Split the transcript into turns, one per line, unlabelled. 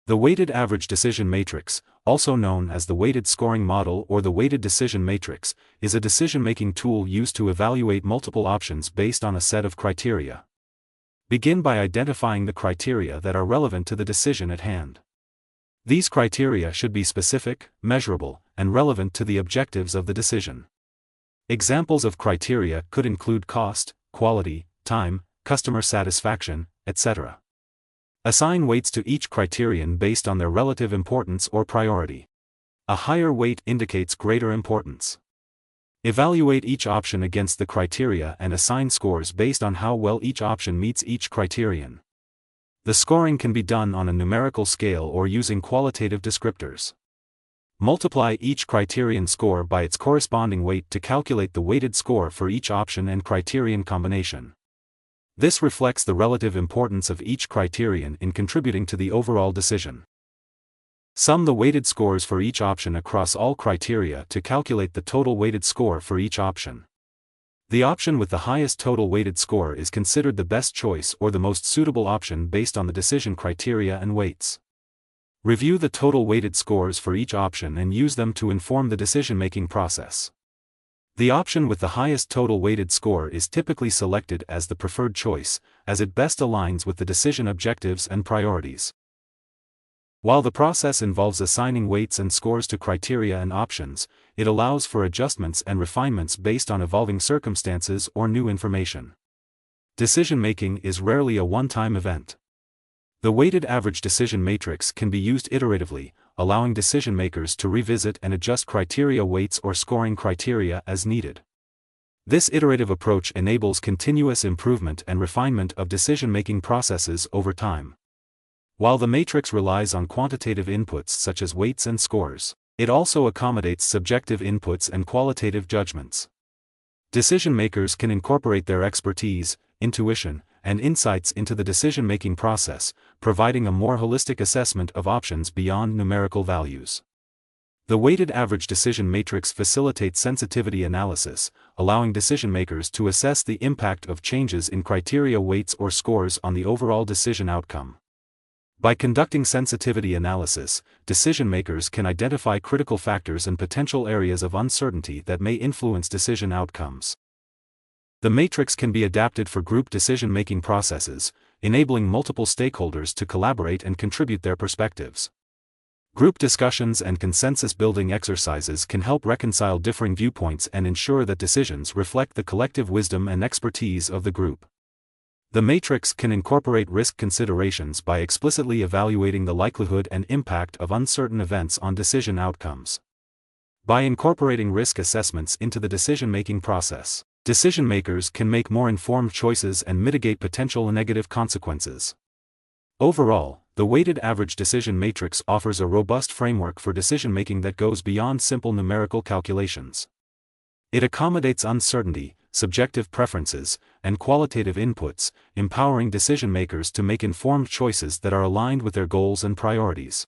The weighted average decision matrix, also known as the weighted scoring model or the weighted decision matrix, is a decision-making tool used to evaluate multiple options based on a set of criteria. Begin by identifying the criteria that are relevant to the decision at hand. These criteria should be specific, measurable, and relevant to the objectives of the decision. Examples of criteria could include cost, quality, time, customer satisfaction, etc. Assign weights to each criterion based on their relative importance or priority. A higher weight indicates greater importance. Evaluate each option against the criteria and assign scores based on how well each option meets each criterion. The scoring can be done on a numerical scale or using qualitative descriptors. Multiply each criterion score by its corresponding weight to calculate the weighted score for each option and criterion combination. This reflects the relative importance of each criterion in contributing to the overall decision. Sum the weighted scores for each option across all criteria to calculate the total weighted score for each option. The option with the highest total weighted score is considered the best choice or the most suitable option based on the decision criteria and weights. Review the total weighted scores for each option and use them to inform the decision-making process. The option with the highest total weighted score is typically selected as the preferred choice, as it best aligns with the decision objectives and priorities. While the process involves assigning weights and scores to criteria and options, it allows for adjustments and refinements based on evolving circumstances or new information. Decision-making is rarely a one-time event. The weighted average decision matrix can be used iteratively, allowing decision-makers to revisit and adjust criteria weights or scoring criteria as needed. This iterative approach enables continuous improvement and refinement of decision-making processes over time. While the matrix relies on quantitative inputs such as weights and scores, it also accommodates subjective inputs and qualitative judgments. Decision-makers can incorporate their expertise, intuition, and insights into the decision-making process, providing a more holistic assessment of options beyond numerical values. The weighted average decision matrix facilitates sensitivity analysis, allowing decision-makers to assess the impact of changes in criteria weights or scores on the overall decision outcome. By conducting sensitivity analysis, decision-makers can identify critical factors and potential areas of uncertainty that may influence decision outcomes. The matrix can be adapted for group decision-making processes, enabling multiple stakeholders to collaborate and contribute their perspectives. Group discussions and consensus-building exercises can help reconcile differing viewpoints and ensure that decisions reflect the collective wisdom and expertise of the group. The matrix can incorporate risk considerations by explicitly evaluating the likelihood and impact of uncertain events on decision outcomes. By incorporating risk assessments into the decision-making process, decision-makers can make more informed choices and mitigate potential negative consequences. Overall, the weighted average decision matrix offers a robust framework for decision-making that goes beyond simple numerical calculations. It accommodates uncertainty, subjective preferences, and qualitative inputs, empowering decision-makers to make informed choices that are aligned with their goals and priorities.